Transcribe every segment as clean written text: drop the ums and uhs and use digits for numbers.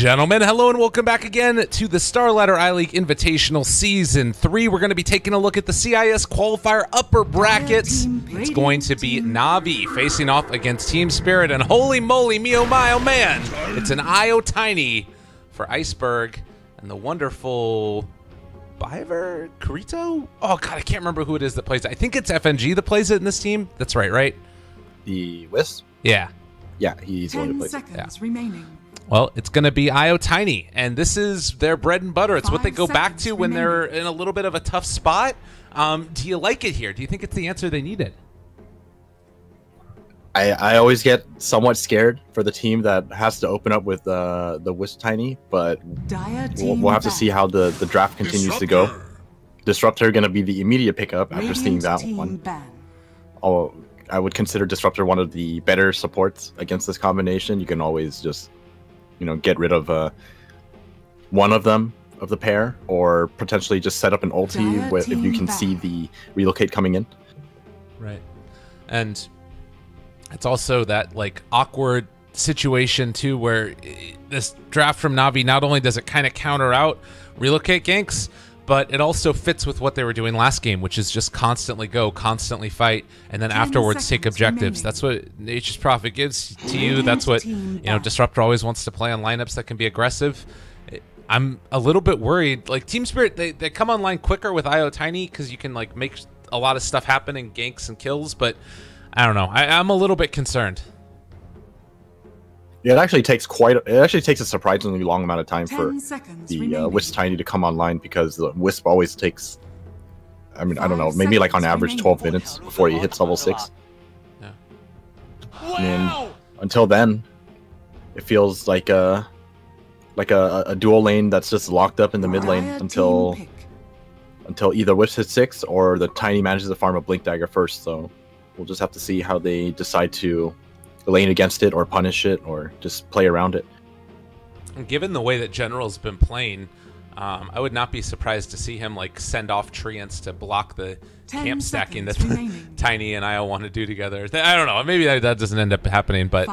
gentlemen, hello and welcome back again to the Star Ladder I-League Invitational Season 3. We're going to be taking a look at the CIS Qualifier upper brackets. It's going to be NaVi facing off against Team Spirit, and holy moly, me oh my oh man, it's an IO Tiny for Iceberg and the wonderful Biver Carito? Oh god, I can't remember who it is that plays it. I think it's FNG that plays it in this team. That's right? The Wisp? Yeah. Yeah, he's the one who plays it. 10 seconds remaining. Well, it's going to be IO Tiny, and this is their bread and butter. It's what they go back to when they're in a little bit of a tough spot. Do you like it here? Do you think it's the answer they needed? I always get somewhat scared for the team that has to open up with the Wisp Tiny, but we'll have to see how the draft continues to go. Disruptor going to be the immediate pickup after seeing that one. I would consider Disruptor one of the better supports against this combination. You can always just, get rid of one of them, of the pair, or potentially just set up an ulti if you can see the relocate coming in. Right. And it's also that awkward situation too where this draft from NaVi, not only does it kind of counter out relocate ganks, but it also fits with what they were doing last game, which is just constantly go, constantly fight, and then afterwards take objectives. That's what Nature's Prophet gives to you. That's what Disruptor always wants to play on lineups that can be aggressive. I'm a little bit worried. Team Spirit, they come online quicker with IO Tiny because you can make a lot of stuff happen in ganks and kills, but I don't know. I'm a little bit concerned. Yeah, it actually takes a surprisingly long amount of time for the Wisp Tiny to come online, because the Wisp always takes, I don't know, maybe on average 12 minutes before he hits level 6. Yeah. And until then, it feels like a dual lane that's just locked up in the mid lane until either Wisp hits 6 or the Tiny manages to farm a Blink Dagger first. So we'll just have to see how they decide to lane against it or punish it or just play around it. And given the way that General's been playing, I would not be surprised to see him send off treants to block the camp stacking that Tiny and IO want to do together. I don't know. Maybe that doesn't end up happening, but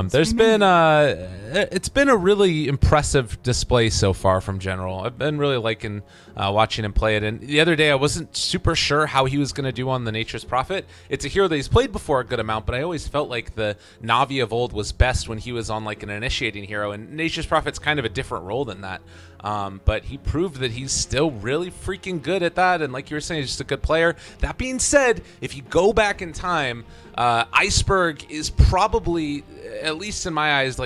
there's been it's been a really impressive display so far from General. I've been really liking watching him play it. And the other day, I wasn't super sure how he was going to do on the Nature's Prophet. It's a hero that he's played before a good amount, but I always felt like the NaVi of old was best when he was on an initiating hero, and Nature's Prophet's kind of a different role than that. But he proved that he's still really freaking good at that, and like you were saying, he's just a good player. That being said, if you go back in time, Iceberg is probably, at least in my eyes,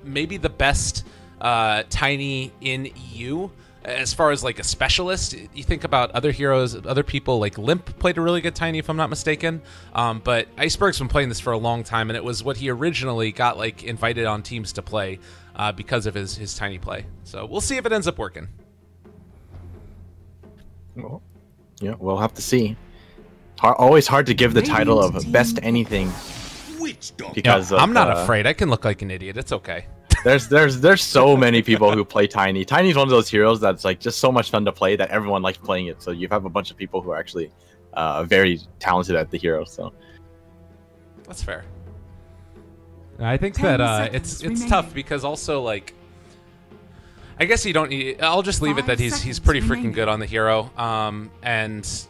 maybe the best Tiny in EU as far as a specialist. You think about other heroes, other people, Limp played a really good Tiny, if I'm not mistaken. But Iceberg's been playing this for a long time, and it was what he originally got invited on teams to play because of his Tiny play. So we'll see if it ends up working. Well, yeah, we'll have to see. Always hard to give the title of best anything, because I'm not afraid. I can look like an idiot. It's okay. There's so many people who play Tiny. Tiny's one of those heroes that's just so much fun to play that everyone likes playing it. So you have a bunch of people who are actually very talented at the hero. So that's fair. I think that it's tough because also I guess you don't. I'll just leave it that he's pretty freaking good on the hero, and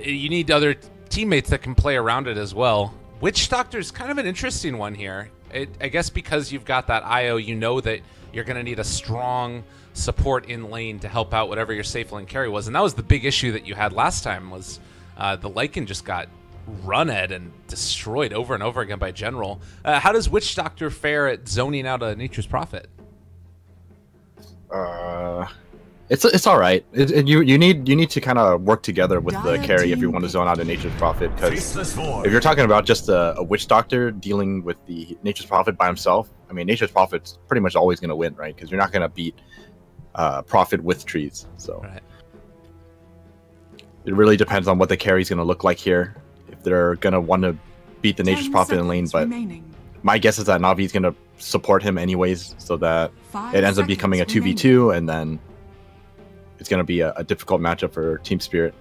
you need other teammates that can play around it as well. Witch Doctor's kind of an interesting one here. I guess because you've got that IO, you know that you're going to need a strong support in lane to help out whatever your safe lane carry was, and that was the big issue that you had last time. Was the Lycan just got run at and destroyed over and over again by General. How does Witch Doctor fare at zoning out a Nature's Prophet? It's all right. You need to kind of work together with the carry if you want to zone out a Nature's Prophet, because if you're talking about just a Witch Doctor dealing with the Nature's Prophet by himself, Nature's Prophet's pretty much always going to win, right? Because you're not going to beat Prophet with trees. So it really depends on what the carry's going to look like here. If they're going to want to beat the Nature's Prophet in lane, but my guess is that Navi's going to support him anyways, so that it ends up becoming a 2v2, and then it's going to be a difficult matchup for Team Spirit.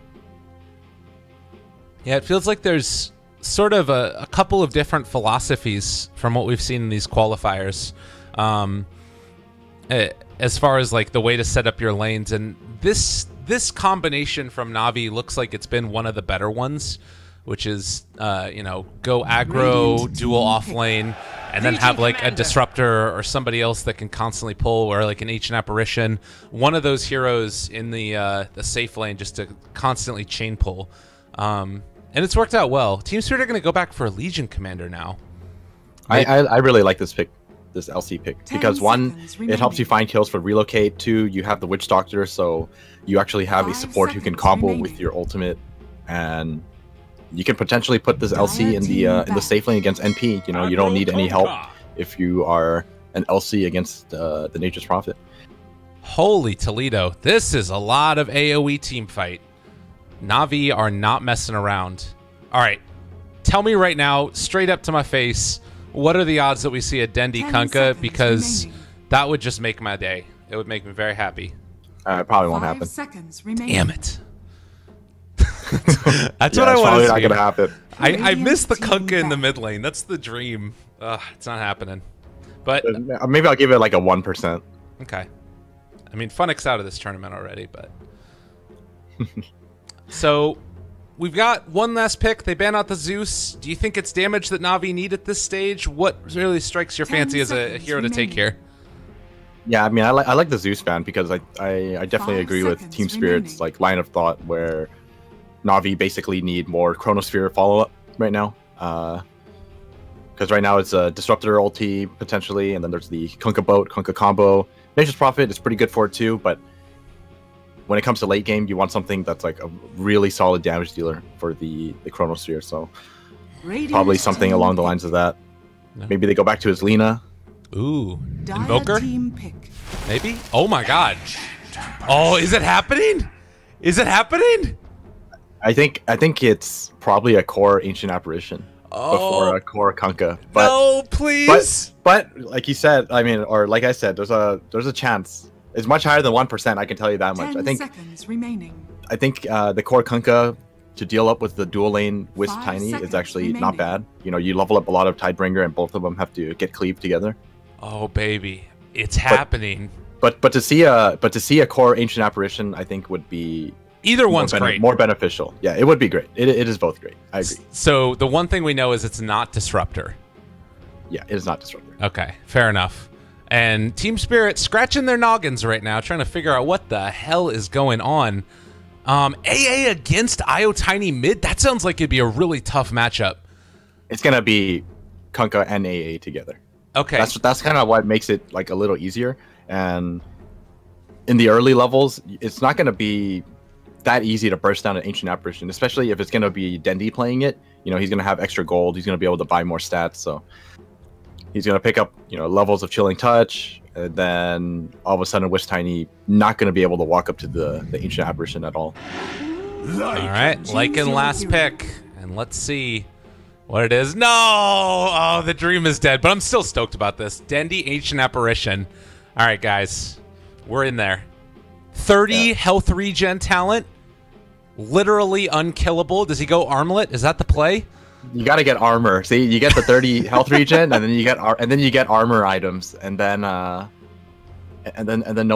Yeah, it feels like there's sort of a couple of different philosophies from what we've seen in these qualifiers. as far as like the way to set up your lanes, and this combination from Navi looks like it's been one of the better ones, which is you know, go aggro, dual off lane, and then have like a disruptor or somebody else that can constantly pull, or like an ancient apparition, one of those heroes in the safe lane, just to constantly chain pull. And it's worked out well. Team Spirit are going to go back for a Legion Commander now. I really like this pick, this LC pick, because one, it helps you find kills for relocate. Two, you have the Witch Doctor, so you actually have a support who can combo with your ultimate, and you can potentially put this LC in the safe lane against NP. You know, you don't need any help if you are an LC against the Nature's Prophet. Holy Toledo, this is a lot of AoE team fight. Navi are not messing around. All right, tell me right now, straight up to my face, what are the odds that we see a Dendi Kunkka? Because that would just make my day. It would make me very happy. It probably won't happen. Damn it. That's what I want to see. Not gonna happen. I miss the Kunkka in the mid lane. That's the dream. It's not happening. But maybe I'll give it like a 1%. Okay. I mean, Funnick's out of this tournament already, but so we've got one last pick. They ban out the Zeus. Do you think it's damage that Navi need at this stage? What really strikes your fancy as a hero to take here? Yeah, I mean, I like the Zeus ban because I definitely agree with Team Spirit's like line of thought where Navi basically need more Chronosphere follow-up right now. Because right now it's a Disruptor ulti potentially, and then there's the Kunkka Boat, Kunkka combo. Nature's Prophet is pretty good for it too, but when it comes to late game, you want something that's like a really solid damage dealer for the Chronosphere. So probably something along the lines of that. No. Maybe they go back to his Lina. Ooh, Invoker? Maybe? Oh my god. Oh, is it happening? Is it happening? I think it's probably a core Ancient Apparition before a core Kunkka. But, no, please. But like you said, I mean, or like I said, there's a chance. It's much higher than 1%. I can tell you that much. I think. Seconds remaining. I think the core Kunkka to deal up with the dual lane Wisp Tiny is actually not bad. You know, you level up a lot of Tidebringer, and both of them have to get cleaved together. Oh baby, it's happening. But to see a core Ancient Apparition, I think would be. Either one's great. More beneficial. Yeah, it would be great. It is both great. I agree. So the one thing we know is it's not Disruptor. Yeah, it is not Disruptor. Okay, fair enough. And Team Spirit scratching their noggins right now, trying to figure out what the hell is going on. AA against IO Tiny mid? That sounds like it'd be a really tough matchup. It's going to be Kunkka and AA together. Okay. That's kind of what makes it like a little easier. And in the early levels, it's not going to be that easy to burst down an Ancient Apparition, especially if it's going to be Dendi playing it. You know, he's going to have extra gold. He's going to be able to buy more stats. So he's going to pick up, you know, levels of Chilling Touch. And then all of a sudden, Wisp Tiny not going to be able to walk up to the Ancient Apparition at all. All right. Lycan last pick. And let's see what it is. No! Oh, the dream is dead. But I'm still stoked about this. Dendi Ancient Apparition. All right, guys. We're in there. 30 health regen talent. Literally unkillable. Does he go armlet? Is that the play? You got to get armor. See, you get the 30 health regen, and then you get armor items, and then no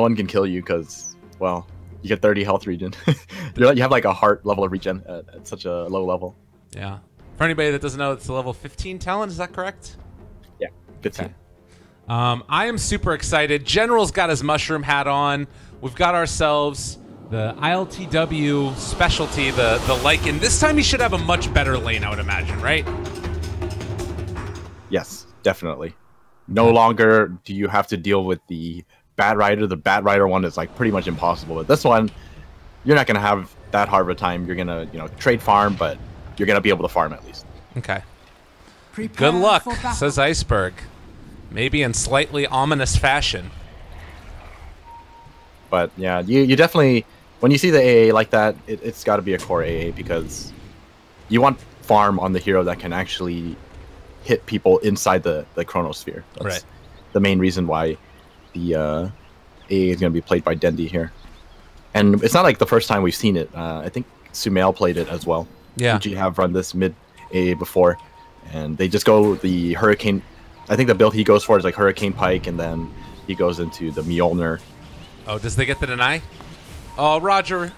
one can kill you because, well, you get 30 health regen. You have like a heart level of regen at such a low level. Yeah. For anybody that doesn't know, it's a level 15 talent. Is that correct? Yeah, 15. Okay. I am super excited. General's got his mushroom hat on. We've got ourselves the ILTW specialty, the Lycan. This time he should have a much better lane, I would imagine, right? Yes, definitely. No longer do you have to deal with the Bat Rider. The Bat Rider one is like pretty much impossible. But this one, you're not going to have that hard of a time. You're going to, you know, trade farm, but you're going to be able to farm at least. Okay. Good luck, says Iceberg. Maybe in slightly ominous fashion. But yeah, you definitely, when you see the AA like that, it's got to be a core AA because you want farm on the hero that can actually hit people inside the Chronosphere. That's right. The main reason why the AA is going to be played by Dendi here. And it's not like the first time we've seen it. I think Sumail played it as well. Yeah. UG have run this mid AA before, and they just go the Hurricane. I think the build he goes for is like Hurricane Pike and then he goes into the Mjolnir. Oh, does they get the deny? Oh, Roger.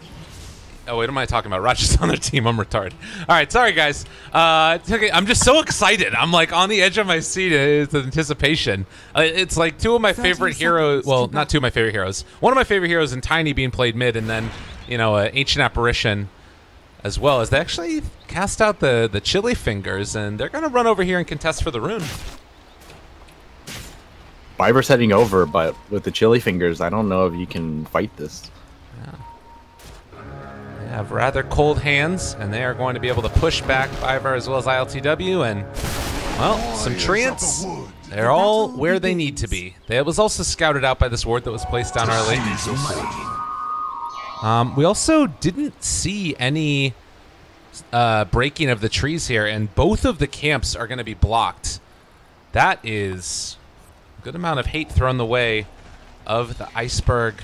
Oh, wait, what am I talking about? Roger's on their team. I'm retarded. All right, sorry, guys. Okay, I'm just so excited. I'm like on the edge of my seat. It's anticipation. It's like two of my favorite heroes. Well, not two of my favorite heroes. One of my favorite heroes in Tiny being played mid, and then, you know, Ancient Apparition as well, as they actually cast out the Chili Fingers, and they're going to run over here and contest for the rune. Viver's heading over, but with the Chili Fingers, I don't know if you can fight this. Yeah. They have rather cold hands, and they are going to be able to push back Viver as well as ILTW, and, well, some treants. They're all where they need to be. It was also scouted out by this ward that was placed down early. We also didn't see any breaking of the trees here, and both of the camps are going to be blocked. That is a good amount of hate thrown the way of the Iceberg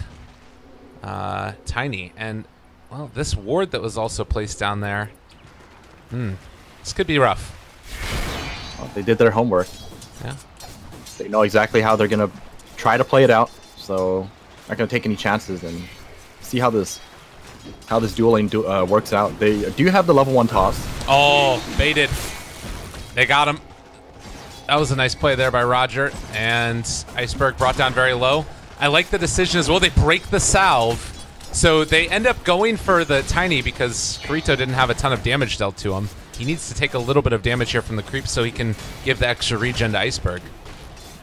Tiny. And, well, this ward that was also placed down there, this could be rough. Well, they did their homework. Yeah. They know exactly how they're going to try to play it out, so not going to take any chances and see how this dual lane works out. They do have the level 1 toss. Oh, baited. They got him. That was a nice play there by Roger, and Iceberg brought down very low. I like the decision as well. They break the salve, so they end up going for the Tiny because Kirito didn't have a ton of damage dealt to him. He needs to take a little bit of damage here from the creep so he can give the extra regen to Iceberg.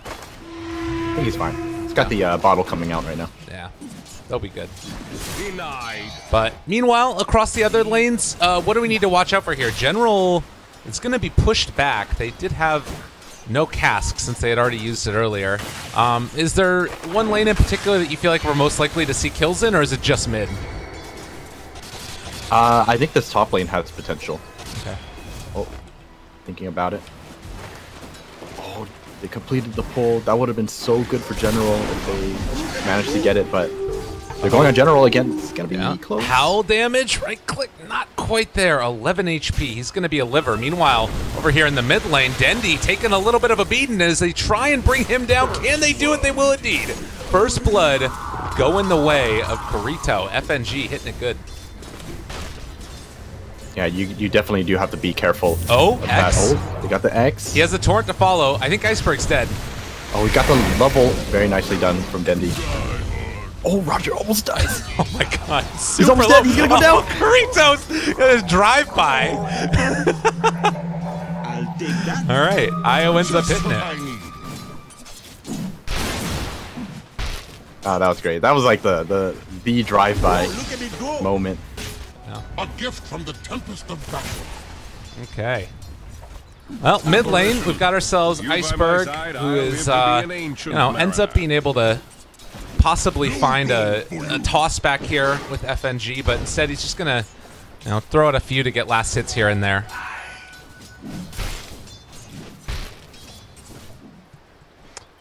I think he's fine. He's got the bottle coming out right now. Yeah, they'll be good. Denied. But meanwhile, across the other lanes, what do we need to watch out for here? General is going to be pushed back. They did have no cask since they had already used it earlier. Is there one lane in particular that you feel like we're most likely to see kills in, or is it just mid? I think this top lane has potential. Okay. Oh, thinking about it. Oh, they completed the pull. That would have been so good for General if they managed to get it, but they're going on General again. It's going to be close. Howl damage, right click, not quite there. 11 HP. He's going to be a liver. Meanwhile, over here in the mid lane, Dendi taking a little bit of a beating as they try and bring him down. Can they do it? They will indeed. First blood going the way of Kirito. FNG hitting it good. Yeah, you definitely do have to be careful. Oh, X. Oh, they got the X. He has a torrent to follow. I think Iceberg's dead. Oh, we got the level very nicely done from Dendi. Oh, Roger almost dies. Oh my god. He's almost dead. He's gonna go down. Kirito's drive-by. All right. Io ends up hitting it. Oh, that was great. That was like the drive-by moment. Yeah. A gift from the tempest of battle. Okay. Well, mid lane, we've got ourselves Iceberg, who is, ends up being able to possibly find a toss back here with FNG, but instead he's just gonna, throw out a few to get last hits here and there.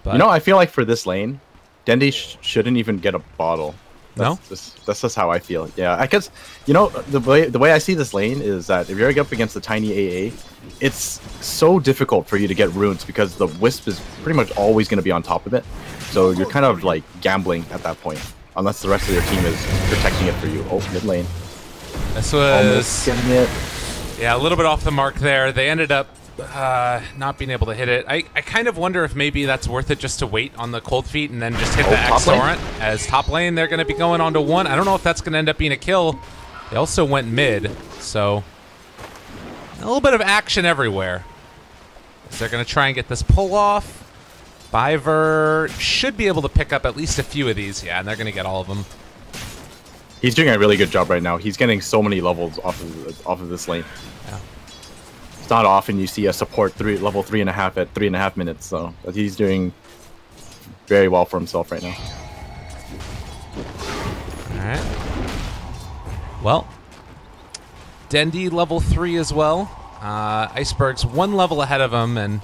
But, I feel like for this lane, Dendi shouldn't even get a bottle. That's just how I feel. Yeah, because the way I see this lane is that if you're up against the Tiny AA, it's so difficult for you to get runes because the Wisp is pretty much always going to be on top of it. So you're kind of like gambling at that point, unless the rest of your team is protecting it for you. Oh, mid lane. This was almost getting it. Yeah, a little bit off the mark there. They ended up not being able to hit it. I kind of wonder if maybe that's worth it just to wait on the cold feet and then just hit the X torrent. As top lane, they're going to be going on to 1. I don't know if that's going to end up being a kill. They also went mid, so a little bit of action everywhere. So they're going to try and get this pull off. Viver should be able to pick up at least a few of these. Yeah, and they're going to get all of them. He's doing a really good job right now. He's getting so many levels off of this lane. Yeah. It's not often you see a support level 3.5 at 3.5 minutes, so he's doing very well for himself right now. All right. Well, Dendi level 3 as well. Iceberg's 1 level ahead of him, and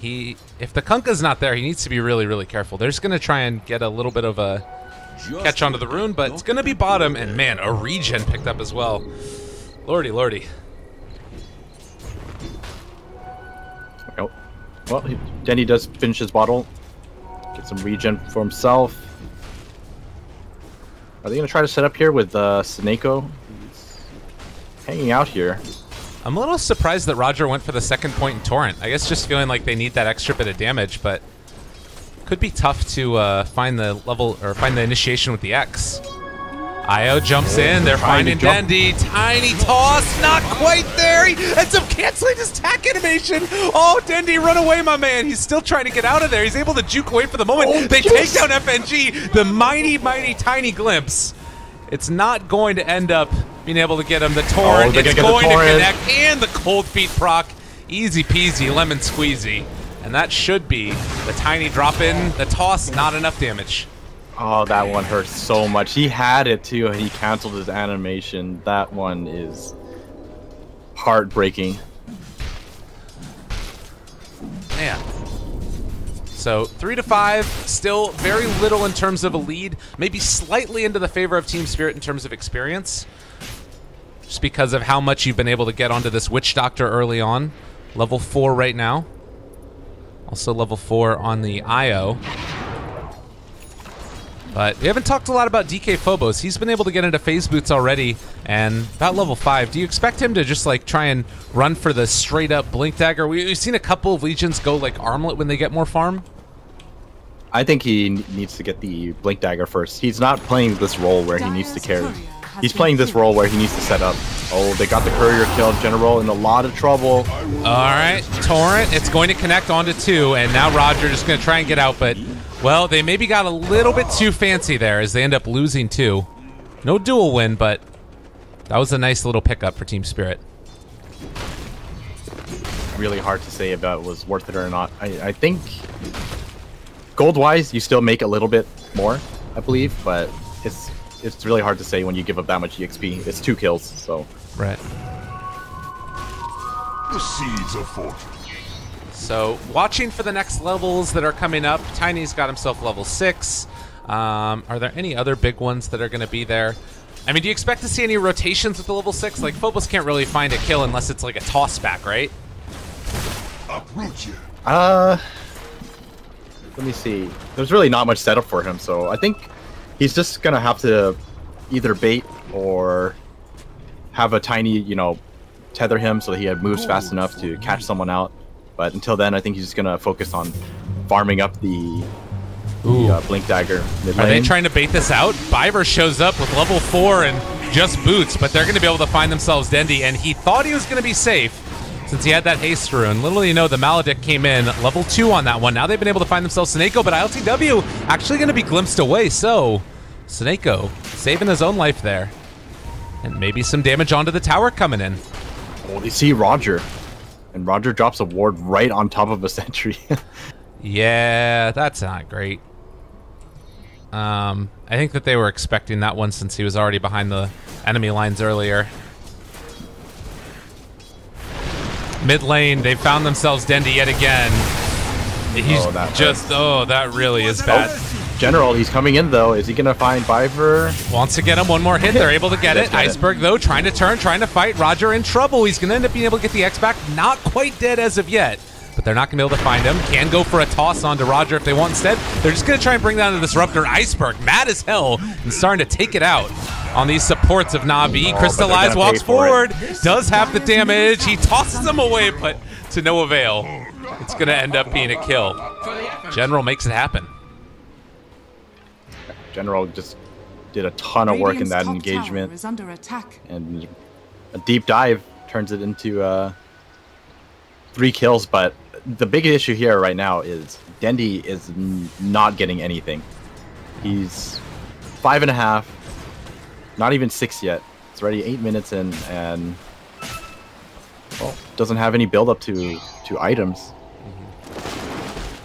if the Kunkka's not there, he needs to be really, really careful. They're just going to try and get a little bit of a catch onto the rune, but it's going to be bottom, and man, a regen picked up as well. Lordy, lordy. Oh. Well, Dendi does finish his bottle. Get some regen for himself. Are they going to try to set up here with Snako? He's hanging out here. I'm a little surprised that Roger went for the second point in Torrent. I guess just feeling like they need that extra bit of damage, but could be tough to find the level or find the initiation with the X. Io jumps in. They're finding Dendy. Tiny toss, not quite there. He ends up canceling his tack animation. Oh, Dendy, run away, my man. He's still trying to get out of there. He's able to juke away for the moment. They take down FNG. The mighty, mighty, tiny glimpse. It's not going to end up being able to get him. The Torrent, it's going to connect. And the cold feet proc. Easy peasy, lemon squeezy. And that should be the tiny drop in. The toss, not enough damage. Oh, that one hurts so much. He had it too, and he canceled his animation. That one is heartbreaking. Man. So 3-5, still very little in terms of a lead. Maybe slightly into the favor of Team Spirit in terms of experience. Just because of how much you've been able to get onto this Witch Doctor early on. Level 4 right now. Also level 4 on the Io. But we haven't talked a lot about DK Phobos. He's been able to get into phase boots already, and about level 5. Do you expect him to just like try and run for the straight up Blink Dagger? We've seen a couple of Legions go like Armlet when they get more farm. I think he needs to get the Blink Dagger first. He's not playing this role where he needs to carry. He's playing this role where he needs to set up. Oh, they got the courier killed. General in a lot of trouble. All right, Torrent, it's going to connect onto 2, and now Roger just going to try and get out, but well, they maybe got a little bit too fancy there as they end up losing 2. No dual win, but that was a nice little pickup for Team Spirit. Really hard to say about was worth it or not. I think gold-wise, you still make a little bit more, I believe, but it's really hard to say when you give up that much EXP. It's 2 kills, so. Right. The seeds of fortune. So, watching for the next levels that are coming up. Tiny's got himself level 6. Are there any other big ones that are going to be there? I mean, do you expect to see any rotations with the level 6? Like, Phobos can't really find a kill unless it's like a toss back, right? Uproot you. Let me see. There's really not much setup for him, so I think he's just going to have to either bait or have a Tiny, you know, tether him so that he moves fast enough to catch someone out. But until then, I think he's just going to focus on farming up the Blink Dagger mid-lane. Are they trying to bait this out? Biver shows up with level 4 and just boots, but they're going to be able to find themselves Dendy, and he thought he was going to be safe since he had that haste rune. Little you know, the Maledict came in, level 2 on that one. Now they've been able to find themselves Snako, but ILTW actually going to be glimpsed away, so Snako saving his own life there. And maybe some damage onto the tower coming in. Oh, they see Roger. And Roger drops a ward right on top of a sentry. Yeah, that's not great. I think that they were expecting that one since he was already behind the enemy lines earlier. Mid lane, they found themselves Dendy yet again. He's that really is bad. General, he's coming in though. Is he gonna find Biver? Wants to get him one more hit. They're able to get it. Iceberg though, trying to turn, trying to fight. Roger in trouble. He's gonna end up being able to get the X back. Not quite dead as of yet, but they're not gonna be able to find him. Can go for a toss onto Roger if they want instead. They're just gonna try and bring down the Disruptor. Iceberg, mad as hell, and starting to take it out on these supports of NaVi. Crystallize walks forward, does have the damage. He tosses him away, but to no avail. It's gonna end up being a kill. General makes it happen. General just did a ton of work in that engagement. Is under attack. And a deep dive turns it into 3 kills. But the big issue here right now is Dendy is not getting anything. He's 5.5, not even 6 yet. It's already 8 minutes in, and well, doesn't have any build up to items.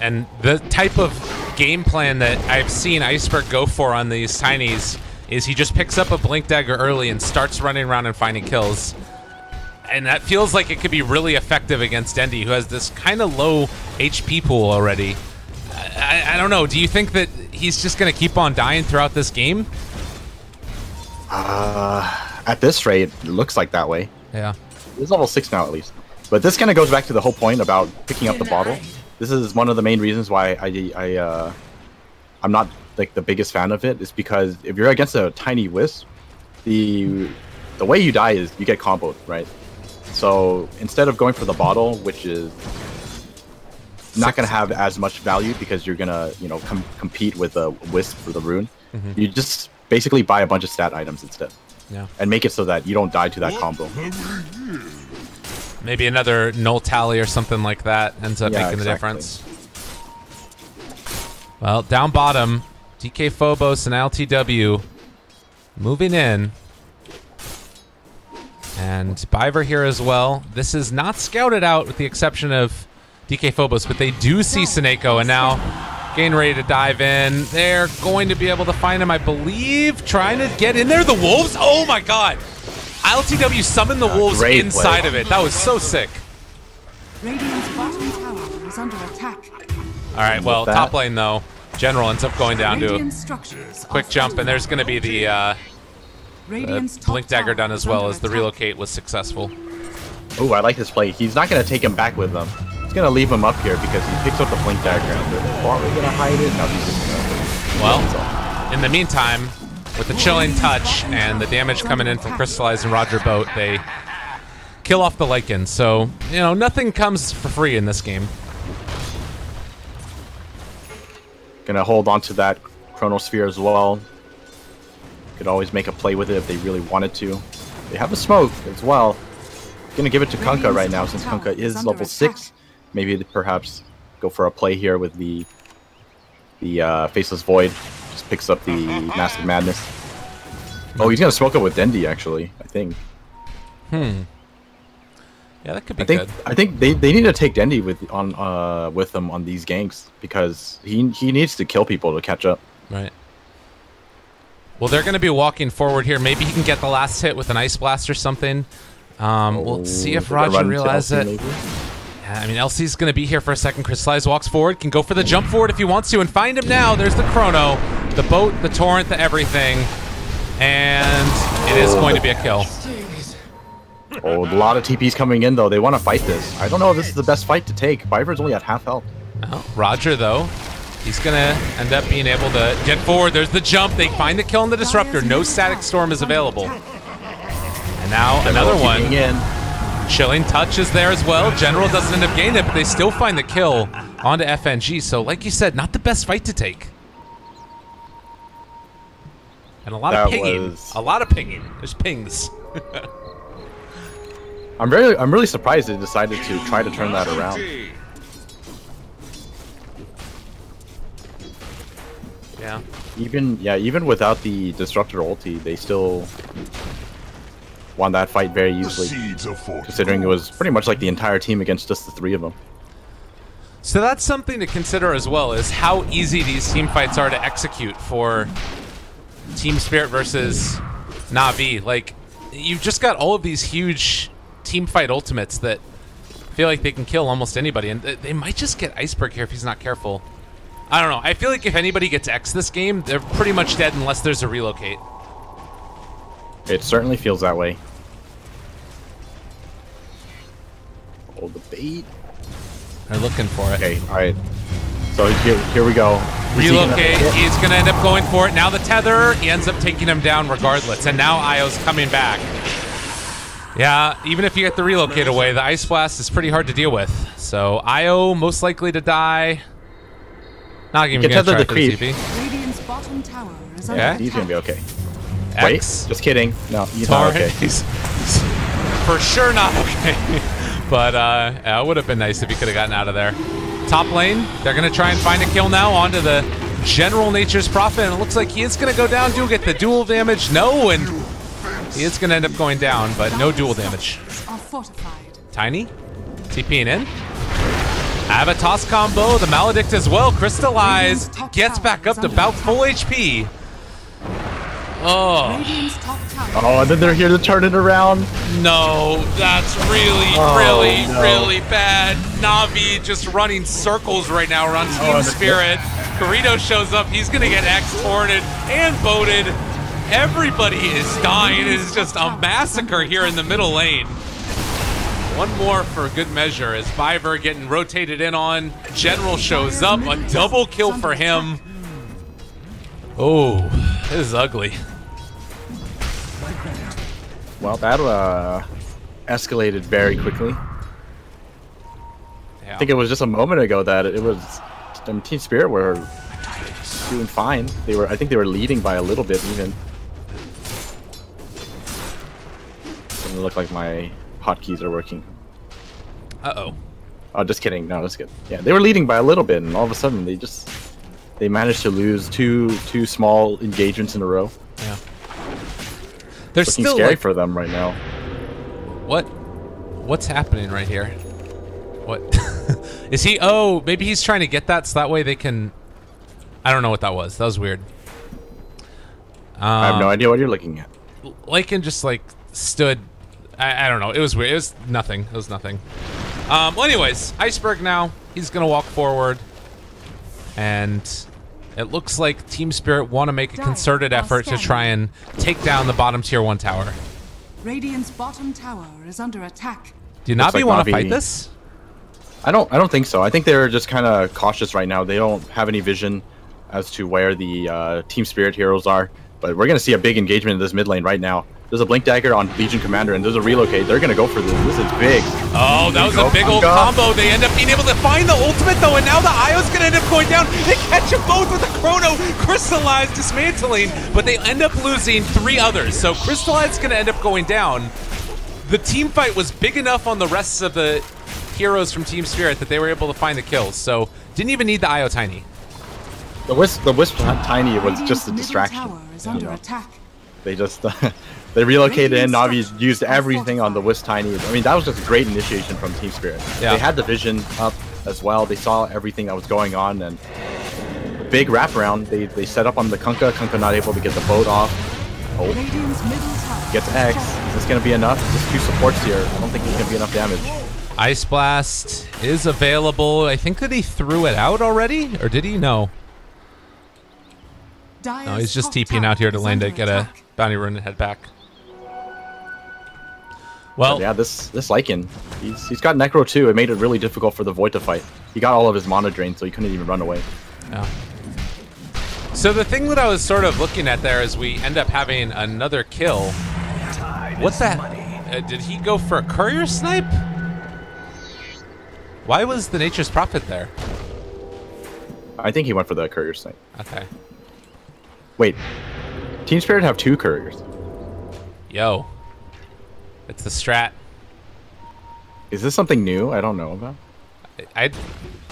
And the type of game plan that I've seen Iceberg go for on these Tinies is he just picks up a Blink Dagger early and starts running around and finding kills. And that feels like it could be really effective against Dendy, who has this kind of low HP pool already. I don't know. Do you think that he's just going to keep on dying throughout this game? At this rate, it looks like that way. Yeah. He's level 6 now, at least. But this kind of goes back to the whole point about picking up the bottle. This is one of the main reasons why I I'm not like the biggest fan of it is because if you're against a tiny Wisp, the way you die is you get comboed, right? So instead of going for the bottle, which is not going to have as much value because you're going to, you know, compete with a Wisp for the rune, you just basically buy a bunch of stat items instead. Yeah. And make it so that you don't die to that combo. Maybe another null tally or something like that ends up making the exactly. difference. Well, down bottom, DK Phobos and LTW moving in. And Biver here as well. This is not scouted out with the exception of DK Phobos, but they do see Seneko, and now getting ready to dive in. They're going to be able to find him, I believe. Trying to get in there. The Wolves? Oh my god! LTW summoned the Wolves inside of it. That was so sick. Radiant's bottom tower is under attack. Alright, well, top lane though. General ends up going down to Radiant a structures quick jump, and there's going to be the Blink Dagger done as well as the relocate was successful. Oh, I like this play. He's not going to take him back with him. He's going to leave him up here because he picks up the Blink Dagger. And they're probably going to hide it. No, he's just going to... Well, in the meantime, with the Chilling Touch and the damage coming in from Crystallize and Roger Boat, they kill off the Lycan. So, you know, nothing comes for free in this game. Going to hold on to that Chronosphere as well. Could always make a play with it if they really wanted to. They have a smoke as well. Gonna give it to Kunkka right now since Kunkka is level 6. Maybe perhaps go for a play here with the Faceless Void. Just picks up the Massive Madness. Oh, he's gonna smoke it with Dendi actually, I think. Yeah, that could be good. I think they need to take Dendi with them on these ganks because he needs to kill people to catch up. Right. Well, they're going to be walking forward here. Maybe he can get the last hit with an Ice Blast or something. We'll see if Roger realizes it. Yeah, I mean, LC's going to be here for a second. Crystallize walks forward, can go for the jump forward if he wants to, and find him now. There's the Chrono, the boat, the torrent, the everything. And it is going to be a kill. Oh, a lot of TPs coming in, though. They want to fight this. I don't know if this is the best fight to take. Biver's only at half health. Oh, Roger, though. He's going to end up being able to get forward. There's the jump. They find the kill on the Disruptor. No Static Storm is available. And now another one. Chilling Touch is there as well. General doesn't end up gaining it, but they still find the kill onto FNG. So, like you said, not the best fight to take. And a lot of pinging. A lot of pinging. There's pings. I'm really surprised they decided to try to turn that around. Yeah. Even without the Disruptor ulti, they still won that fight very easily. Considering it was pretty much like the entire team against just the 3 of them. So that's something to consider as well, is how easy these team fights are to execute for Team Spirit versus NaVi. Like, you've just got all of these huge team fight ultimates that feel like they can kill almost anybody, and they might just get Iceberg here if he's not careful. I don't know. I feel like if anybody gets X this game, they're pretty much dead unless there's a relocate. It certainly feels that way. Hold the bait. They're looking for it. Okay, alright. So here we go. Relocate. He's going to end up going for it. Now the tether. He ends up taking him down regardless. And now Io's coming back. Yeah, even if you get the relocate away, the Ice Blast is pretty hard to deal with. So Io most likely to die. Not even gonna try for the TP. Radiant's bottom tower is Yeah, he's gonna be okay. X. Wait, just kidding. No, he's not okay. He's for sure not okay. But it would have been nice if he could have gotten out of there. Top lane, they're gonna try and find a kill now onto the General Nature's Prophet, and it looks like he is gonna go down. Do get the dual damage? No, and he is gonna end up going down, but no dual damage. Tiny, TPing in. Have a toss combo, the Maledict as well. Crystallize gets back up to about full HP. Oh. And then they're here to turn it around. No, that's really really bad. NaVi just running circles right now around Team Spirit. Corrido shows up, he's gonna get X-torted and boated. Everybody is dying. It is just a massacre here in the middle lane. One more for good measure as Biver getting rotated in on. General shows up, a double kill for him. Oh, this is ugly. Well, that escalated very quickly. Yeah. I think it was just a moment ago that it was Team Spirit were doing fine. I think they were leading by a little bit even. Doesn't look like my hotkeys are working. Uh-oh. Oh, just kidding. No, that's good. Yeah, they were leading by a little bit, and all of a sudden they managed to lose two small engagements in a row. Yeah. They're looking still scary like, for them right now. What's happening right here? What is he? Oh, maybe he's trying to get that so that way they can. I don't know what that was. That was weird. I have no idea what you're looking at. Lycan just like stood. I don't know. It was weird. It was nothing. It was nothing. Well, anyways, Iceberg now. He's gonna walk forward, and it looks like Team Spirit want to make a concerted effort to try and take down the bottom tier 1 tower. Radiant's bottom tower is under attack. Do NaVi want to fight this? I don't think so. I think they're just kind of cautious right now. They don't have any vision as to where the Team Spirit heroes are. But we're gonna see a big engagement in this mid lane right now. There's a Blink Dagger on Legion Commander, and there's a relocate. They're gonna go for this. This is big. Oh, that was a big old combo. They end up being able to find the ultimate, though, and now the Io's gonna end up going down. They catch them both with a Chrono, Crystallize, dismantling, but they end up losing 3 others. So Crystallize is gonna end up going down. The team fight was big enough on the rest of the heroes from Team Spirit that they were able to find the kills. So didn't even need the Io Tiny. The Wisp Tiny was just a distraction. Tower is under attack. They just they relocated in. NaVi used everything on the Wisp Tiny. I mean, that was just a great initiation from Team Spirit. Yeah. They had the vision up as well. They saw everything that was going on, and big wraparound. They set up on the Kunkka. Kunkka not able to get the boat off. Oh, gets X. Is this gonna be enough? Just 2 supports here. I don't think it's gonna be enough damage. Ice Blast is available. I think that he threw it out already, or did he? No. No, he's just TPing out here to lane to get a bounty rune and head back. Well, but yeah, this Lycan, he's got Necro too. It made it really difficult for the Void to fight. He got all of his mana drained, so he couldn't even run away. Yeah. So the thing that I was sort of looking at there is we end up having another kill. What's that? Did he go for a courier snipe? Why was the Nature's Prophet there? I think he went for the courier snipe. Okay. Wait, Team Spirit have 2 couriers. Yo. It's the strat. Is this something new I don't know about?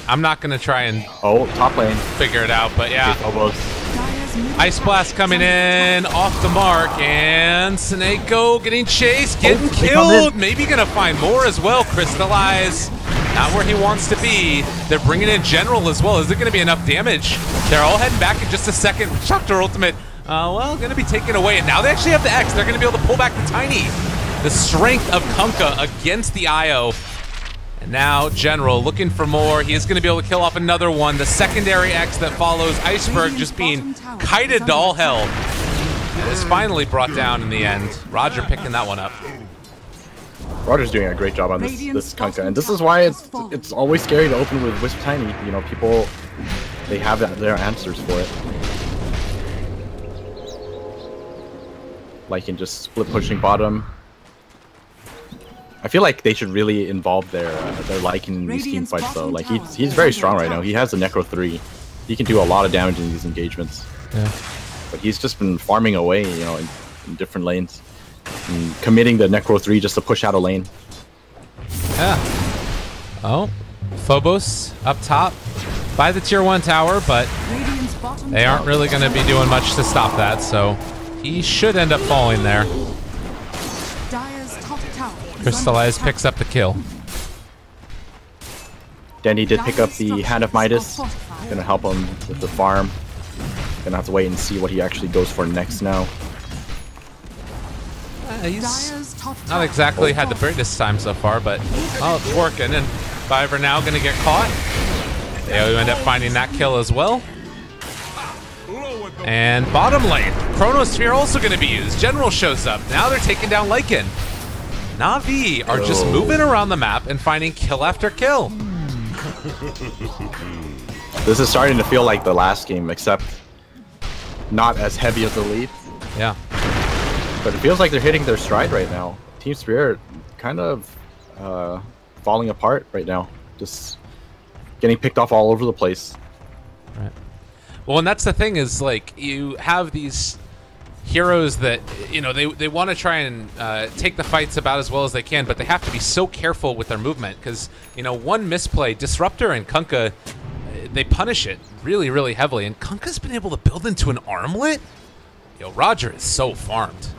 I'm not going to try and top lane. Figure it out, but yeah. Almost. Ice Blast coming in off the mark, and Snako getting chased, getting killed. Maybe going to find more as well. Crystallize. Not where he wants to be. They're bringing in General as well. Is it going to be enough damage? They're all heading back in just a second. Shocked ultimate. Well, going to be taken away. And now they actually have the X. They're going to be able to pull back the Tiny. The strength of Kunkka against the Io. And now General looking for more. He is going to be able to kill off another one. The secondary X that follows Iceberg just being kited to all hell. And is finally brought down in the end. Roger picking that one up. Roger's doing a great job on this Kunkka, and this is why it's always scary to open with Wisp Tiny. You know, people, they have their answers for it. Like in just split pushing bottom. I feel like they should really involve their Lycan in these team fights though. Like he's very strong right now. He has a Necro 3. He can do a lot of damage in these engagements. Yeah. But he's just been farming away, you know, in different lanes. And committing the Necro 3 just to push out a lane. Yeah. Oh, Phobos up top by the tier 1 tower, but they aren't really going to be doing much to stop that, so he should end up falling there. Crystallize picks up the kill. Danny did pick up the Hand of Midas. Gonna help him with the farm. Gonna have to wait and see what he actually goes for next now. He's not exactly had the greatest time so far, but it's working. And Fiverr now going to get caught. They end up finding that kill as well. And bottom lane, Chronosphere also going to be used. General shows up. Now they're taking down Lycan. NaVi are just moving around the map and finding kill after kill. This is starting to feel like the last game, except not as heavy as the lead. Yeah. But it feels like they're hitting their stride right now. Team Spirit kind of falling apart right now. Just getting picked off all over the place. Right. Well, and that's the thing is, like, you have these heroes that, you know, they want to try and take the fights about as well as they can, but they have to be so careful with their movement because, you know, one misplay, Disruptor and Kunkka, they punish it really, really heavily. And Kunkka's been able to build into an armlet? Yo, Roger is so farmed.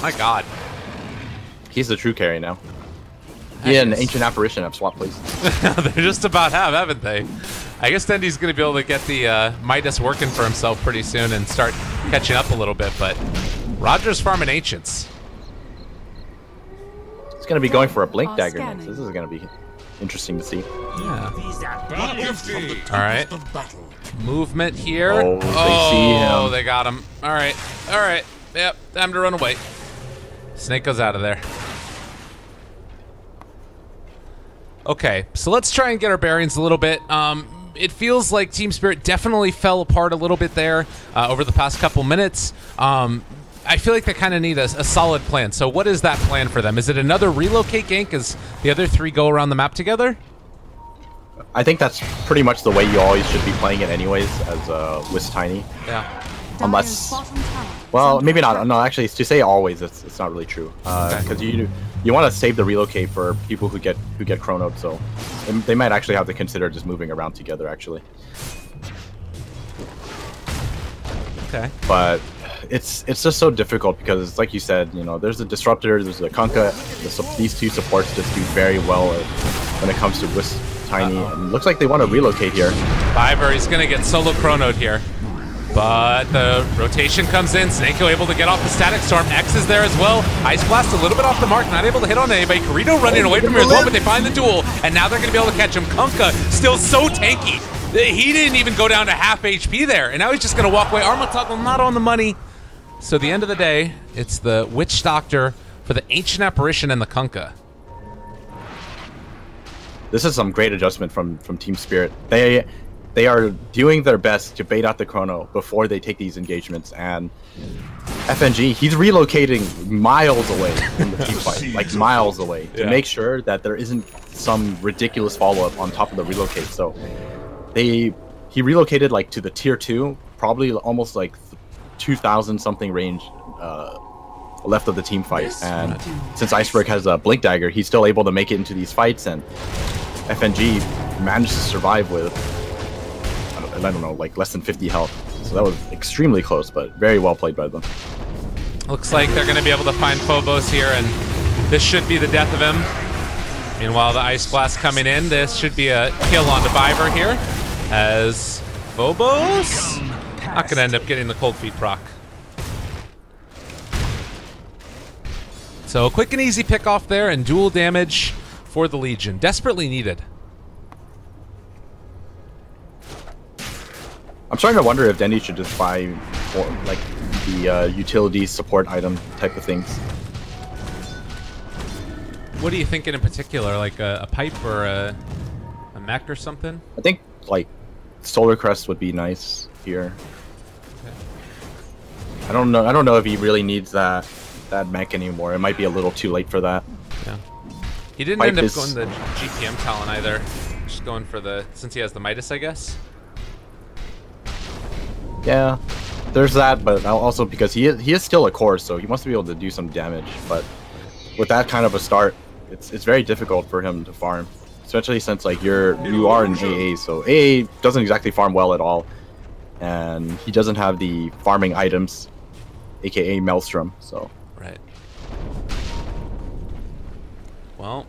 My God. He's the true carry now. He and Ancient Apparition have swapped places. They just about have, haven't they? I guess Dendy's going to be able to get the Midas working for himself pretty soon and start catching up a little bit, but Roger's farming Ancients. He's going to be going for a Blink Dagger next. This is going to be interesting to see. Yeah. All right. Movement here. Oh, they see him. They got him. All right. All right. Yep, time to run away. Snake goes out of there. Okay, so let's try and get our bearings a little bit. It feels like Team Spirit definitely fell apart a little bit there over the past couple minutes. I feel like they kind of need a solid plan. So what is that plan for them? Is it another relocate gank as the other three go around the map together? I think that's pretty much the way you always should be playing it anyways, as Wiz Tiny. Yeah. Unless, well, maybe not. No, actually, to say always, it's not really true. Because you want to save the relocate for people who get chronoed, so they might actually have to consider just moving around together, actually. Okay. But it's just so difficult because, like you said, you know, there's a Disruptor, there's a Kunkka. These two supports just do very well when it comes to Wiz Tiny. And looks like they want to relocate here. Fiverr, he's gonna get solo chronoed here. But the rotation comes in. Snakeo able to get off the Static Storm. X is there as well. Ice Blast a little bit off the mark. Not able to hit on anybody. Corito running away from here as well, but they find the duel. And now they're going to be able to catch him. Kunkka still so tanky. He didn't even go down to half HP there. And now he's just going to walk away. Armor Toggle not on the money. So at the end of the day, it's the Witch Doctor for the Ancient Apparition and the Kunkka. This is some great adjustment from Team Spirit. They are doing their best to bait out the chrono before they take these engagements, and FNG, he's relocating miles away from the team fight, like miles away, to make sure that there isn't some ridiculous follow-up on top of the relocate. So he relocated like to the tier 2, probably almost like 2,000 something range left of the team fight, and since Iceberg has a Blink Dagger, he's still able to make it into these fights, and FNG managed to survive with, I don't know, like less than 50 health. So that was extremely close, but very well played by them. Looks like they're going to be able to find Phobos here, and this should be the death of him. Meanwhile, the Ice Blast coming in. This should be a kill on Viver here, as Phobos not going to end up getting the Cold Feet proc. So a quick and easy pick off there, and dual damage for the Legion. Desperately needed. I'm starting to wonder if Dendy should just buy more, like the utility support item type of things. What are you thinking in particular? Like a pipe or a mech or something? I think like Solar Crest would be nice here. Okay. I don't know if he really needs that mech anymore. It might be a little too late for that. Yeah. He didn't end up going the GTM talent either. Just going for the, since he has the Midas, I guess. Yeah, there's that, but also because he is still a core, so he wants to be able to do some damage. But with that kind of a start, it's very difficult for him to farm, especially since like you are in AA, so AA doesn't exactly farm well at all, and he doesn't have the farming items, aka Maelstrom. So right. Well,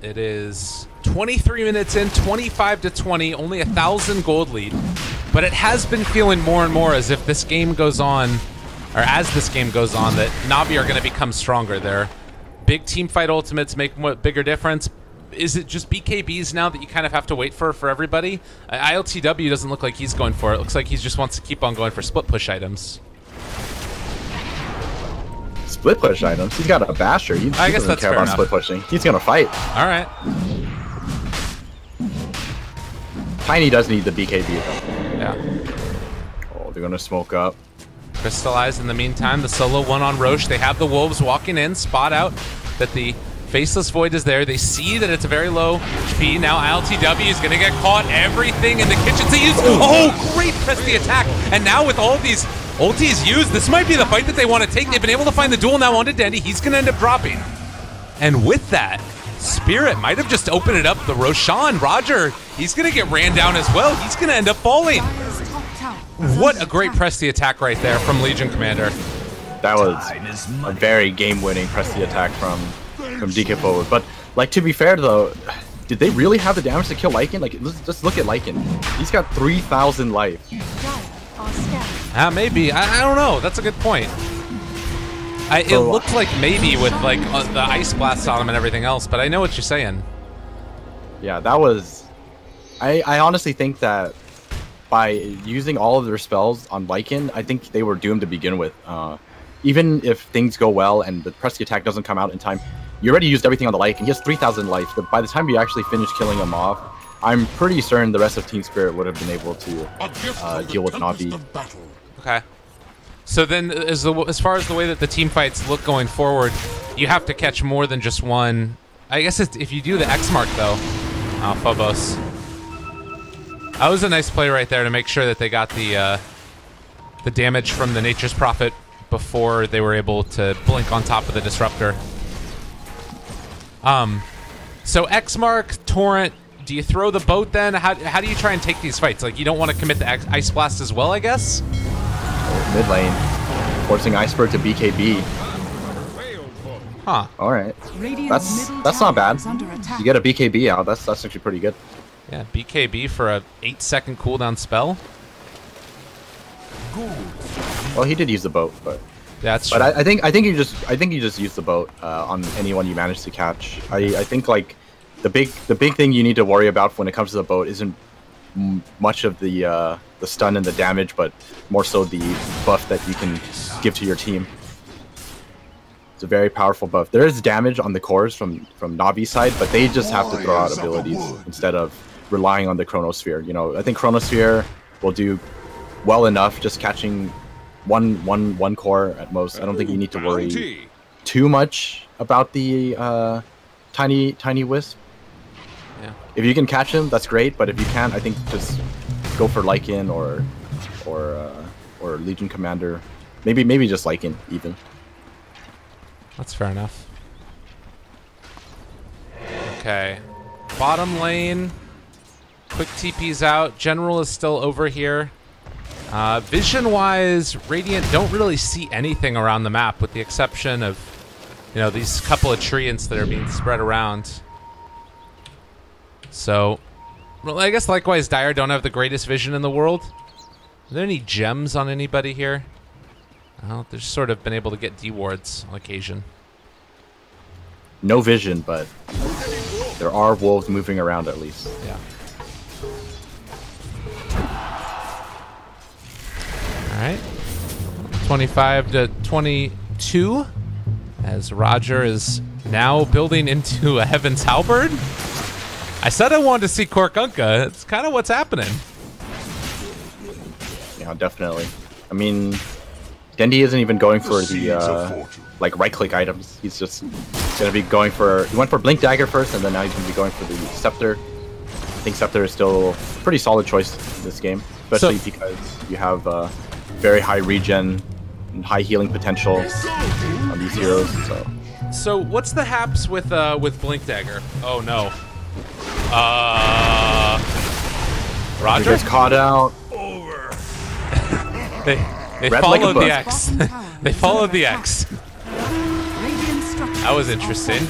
it is 23 minutes in, 25-20, only 1,000 gold lead. But it has been feeling more and more as if this game goes on, or as this game goes on, that NaVi are going to become stronger. Their big team fight ultimates make a bigger difference. Is it just BKBs now that you kind of have to wait for everybody? ILTW doesn't look like he's going for it. Looks like he just wants to keep on going for split push items. Split push items? He's got a basher. He doesn't care about split pushing. He's going to fight. All right. Tiny does need the BKB though. Yeah. Oh, they're going to smoke up. Crystallize in the meantime. The solo one on Roche. They have the Wolves walking in. Spot out that the Faceless Void is there. They see that it's a very low HP. Now ILTW is going to get caught. Everything in the kitchen. They use, oh, great press the attack. And now with all of these ultis used, this might be the fight that they want to take. They've been able to find the duel now onto Dendy. He's going to end up dropping. And with that, Spirit might have just opened it up. The Roshan, Roger, he's going to get ran down as well. He's going to end up falling. What a great press the attack right there from Legion Commander. That was a very game-winning press the attack from DK forward. But like, to be fair though, did they really have the damage to kill Lycan? Like, let's just look at Lycan. He's got 3,000 life. Maybe. I don't know. That's a good point. It looked like maybe with like the ice blasts on him and everything else, but I know what you're saying. Yeah, that was. I honestly think that by using all of their spells on Lycan, I think they were doomed to begin with. Even if things go well and the press attack doesn't come out in time, you already used everything on the Lycan. He has 3,000 life. By the time you actually finish killing him off, I'm pretty certain the rest of Team Spirit would have been able to deal with NaVi. Okay. So then, as far as the way that the team fights look going forward, you have to catch more than just one. I guess if you do the X mark though, Phobos. That was a nice play right there to make sure that they got the damage from the Nature's Prophet before they were able to blink on top of the Disruptor. So X mark, Torrent. Do you throw the boat then? How do you try and take these fights? Like, you don't want to commit the Ice Blast as well, I guess? Mid lane, forcing Iceberg to BKB. Huh. All right. That's not bad. You get a BKB out. That's actually pretty good. Yeah, BKB for a 8-second cooldown spell. Well, he did use the boat, but yeah, that's true. But I think you just use the boat on anyone you manage to catch. I think like the big thing you need to worry about when it comes to the boat isn't much of the stun and the damage, but more so the buff that you can give to your team. It's a very powerful buff. There is damage on the cores from NaVi's side, but they just have to throw out abilities instead of relying on the Chronosphere. You know, I think Chronosphere will do well enough just catching one core at most. I don't think you need to worry too much about the tiny wisp. Yeah. If you can catch him, that's great. But if you can't, I think just go for Lycan or Legion Commander. Maybe just Lycan even. That's fair enough. Okay. Bottom lane. Quick TP's out. General is still over here. Vision-wise, Radiant don't really see anything around the map with the exception of, you know, these couple of treants that are being spread around. So, well, I guess likewise Dire don't have the greatest vision in the world. Are there any gems on anybody here? Well, they've just sort of been able to get D-wards on occasion. No vision, but there are wolves moving around at least. Yeah. Alright. 25 to 22. As Roger is now building into a Heaven's Halberd. I said I wanted to see Korkunka. It's kind of what's happening. Yeah, definitely. I mean, Dendy isn't even going for the like right-click items. He's just gonna be going for. He went for Blink Dagger first, and then now he's gonna be going for the Scepter. I think Scepter is still a pretty solid choice in this game, especially because you have very high regen and high healing potential on these heroes. So what's the haps with Blink Dagger? Oh no. Roger gets caught out. They followed the X. They followed the X. That was interesting.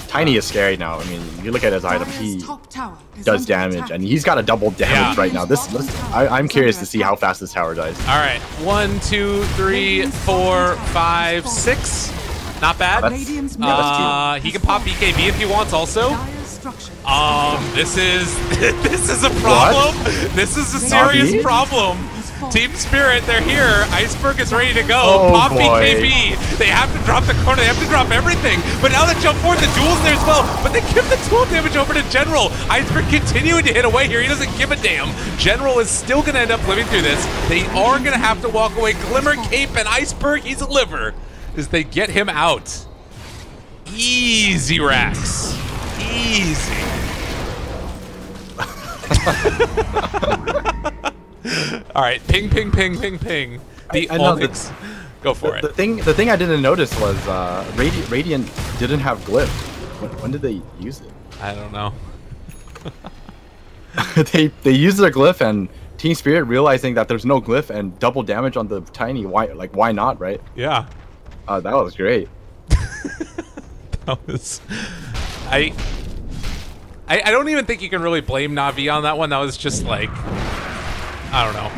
Tiny is scary now. I mean, you look at his items, he does damage, and he's got a double damage right now. I'm curious to see how fast this tower dies. All right, 1, 2, 3, 4, 5, 6. Not bad. He can pop BKB if he wants. Also, this is a problem. What? This is a serious problem. Team Spirit, they're here. Iceberg is ready to go. Oh, Pop boy. BKB. They have to drop the corner. They have to drop everything. But now they jump forward. The duel's there as well. But they give the duel damage over to General. Iceberg continuing to hit away here. He doesn't give a damn. General is still going to end up living through this. They are going to have to walk away. Glimmer, Cape, and Iceberg, he's a liver as they get him out. Easy, Rax. Easy. All right, ping, ping, ping, ping, ping. Go for it. The thing I didn't notice was Radiant didn't have glyph. When did they use it? I don't know. they used their glyph, and Team Spirit realizing that there's no glyph and double damage on the Tiny. Why not, right? Yeah. That was great. That was. I don't even think you can really blame NaVi on that one. That was just like, I don't know,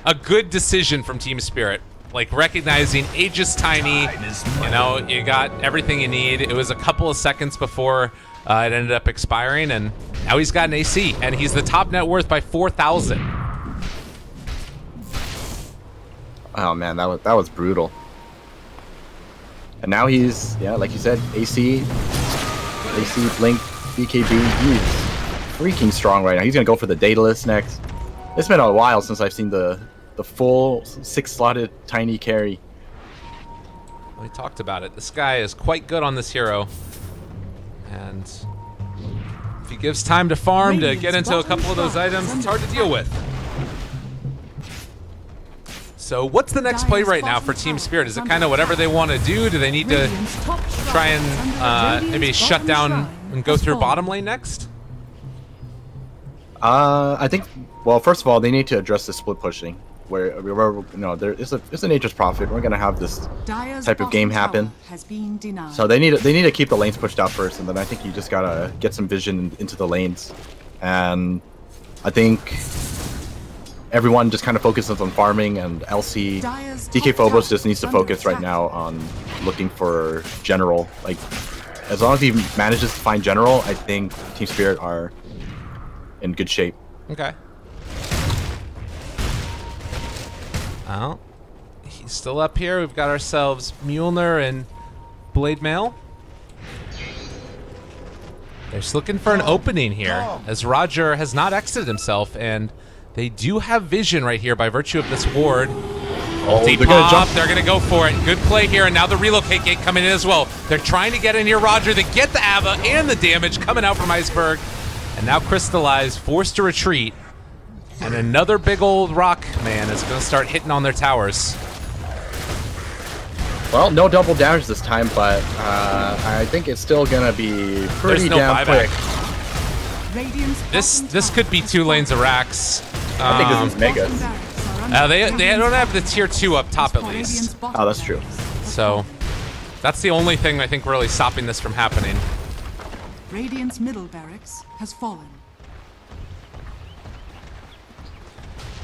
a good decision from Team Spirit. Like recognizing Aegis Tiny, you know, you got everything you need. It was a couple of seconds before it ended up expiring, and now he's got an AC, and he's the top net worth by 4,000. Oh man, that was brutal. And now he's, yeah, like you said, AC, Blink, BKB. He's freaking strong right now. He's gonna go for the Daedalus next. It's been a while since I've seen the full 6-slotted Tiny carry. We talked about it. This guy is quite good on this hero, and if he gives time to farm to get into a couple of those items, it's hard to deal with. So what's the next play right now for Team Spirit? Is it kind of whatever they want to do? Do they need to try and maybe shut down and go through bottom lane next? I think, well, first of all, they need to address the split pushing. Where you know, it's a nature's prophet. We're gonna have this type of game happen. So they need to keep the lanes pushed out first, and then I think you just gotta get some vision into the lanes. And I think everyone just kind of focuses on farming, and LC DK Phobos just needs to focus right now on looking for General. Like, as long as he manages to find General, I think Team Spirit are in good shape. Okay. Well, he's still up here. We've got ourselves Mjolnir and Blade Mail. They're just looking for an opening here, as Roger has not exited himself, and they do have vision right here by virtue of this ward. Ulti pop, they're gonna go for it. Good play here, and now the relocate gate coming in as well. They're trying to get in here, Roger. They get the Ava and the damage coming out from Iceberg. And now Crystallize forced to retreat. And another big old rock man is going to start hitting on their towers. Well, no double damage this time, but I think it's still going to be pretty damn quick. This could be 2 lanes of Rax. I think this is Megas. They don't have the tier 2 up top at least. Oh, that's true. So that's the only thing I think really stopping this from happening. Radiant's middle barracks has fallen.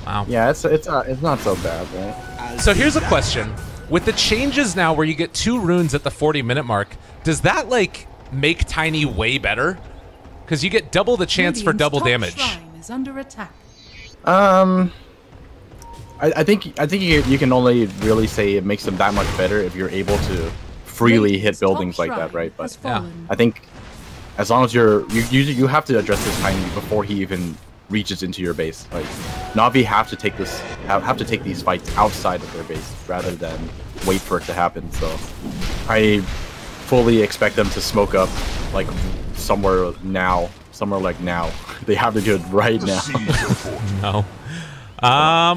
Wow. Yeah, it's not so bad, right? So here's a question: with the changes now, where you get 2 runes at the 40-minute mark, does that like make Tiny way better? Because you get double the chance for double damage. Is under attack. I think you can only really say it makes them that much better if you're able to freely hit buildings like that, right? But yeah, I think as long as you have to address this Tiny before he even reaches into your base. Like, NaVi have to take these fights outside of their base rather than wait for it to happen. So I fully expect them to smoke up like somewhere like now. They have to do it right now. No.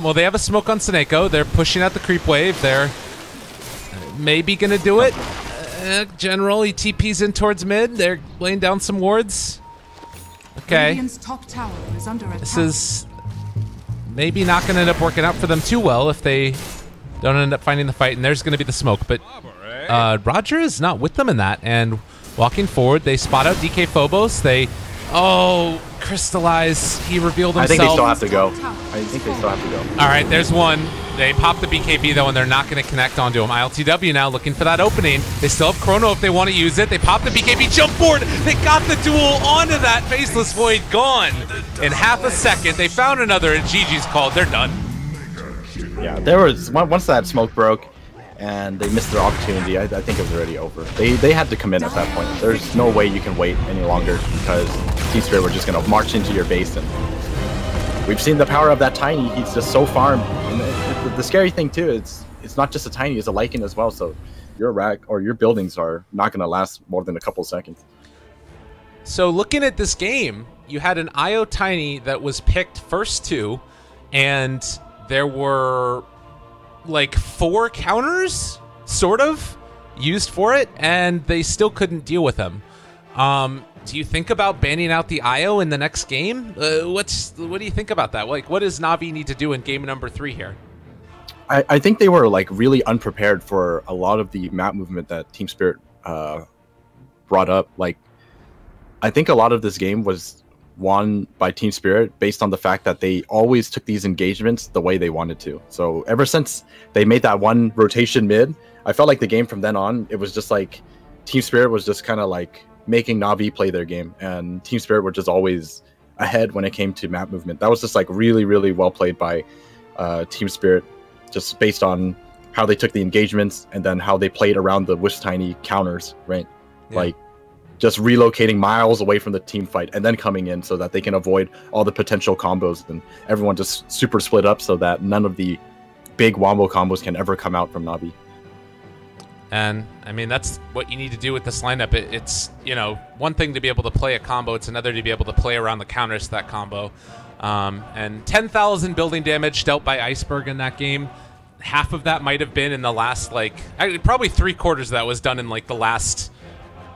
Well, they have a smoke on Seneko. They're pushing out the creep wave. They're maybe gonna do it. General, he TP's in towards mid. They're laying down some wards. Okay. Top tower is under attack. This is maybe not going to end up working out for them too well if they don't end up finding the fight, and there's going to be the smoke. But Roger is not with them in that, and walking forward, they spot out DK Phobos. They, Crystallize. He revealed himself. I think they still have to go. All right, there's one. They pop the BKB, though, and they're not going to connect onto him. ILTW now looking for that opening. They still have Chrono if they want to use it. They pop the BKB, jump forward. They got the duel onto that Faceless Void, gone in half a second. They found another, and GG's called. They're done. Yeah, there was once that smoke broke, and they missed their opportunity. I think it was already over. They had to commit at that point. There's no way you can wait any longer because Team Spirit were just gonna march into your base, and we've seen the power of that Tiny. He's just so farmed. And the scary thing too, it's not just a Tiny, it's a Lycan as well. So your rack or your buildings are not gonna last more than a couple seconds. So looking at this game, you had an IO Tiny that was picked first 2, and there were like 4 counters, sort of, used for it, and they still couldn't deal with them. Do you think about banning out the IO in the next game? What do you think about that? Like, what does NaVi need to do in game number 3 here? I think they were like really unprepared for a lot of the map movement that Team Spirit brought up. Like, I think a lot of this game was won by Team Spirit based on the fact that they always took these engagements the way they wanted to. So ever since they made that one rotation mid, I felt like the game from then on, it was just like Team Spirit was just kind of like making NaVi play their game, and Team Spirit were just always ahead when it came to map movement. That was just like really, really well played by Team Spirit, just based on how they took the engagements and then how they played around the Wish Tiny counters, right? Yeah. Like, just relocating miles away from the team fight and then coming in so that they can avoid all the potential combos, and everyone just super split up so that none of the big wombo combos can ever come out from NaVi. And I mean, that's what you need to do with this lineup. It's, you know, one thing to be able to play a combo, it's another to be able to play around the counters to that combo. And 10,000 building damage dealt by Iceberg in that game. Half of that might have been in the last, like, probably 3/4 of that was done in like the last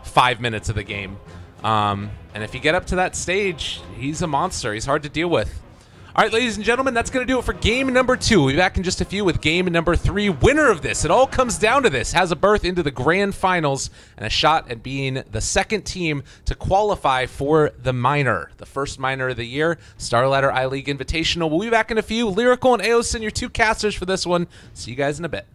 5 minutes of the game. And if you get up to that stage, he's a monster. He's hard to deal with. All right, ladies and gentlemen, that's going to do it for game number 2. We'll be back in just a few with game number 3. Winner of this, it all comes down to this, has a berth into the grand finals and a shot at being the second team to qualify for the minor, the first minor of the year, Star Ladder I-League Invitational. We'll be back in a few. Lyrical and Aosin, your 2 casters for this one. See you guys in a bit.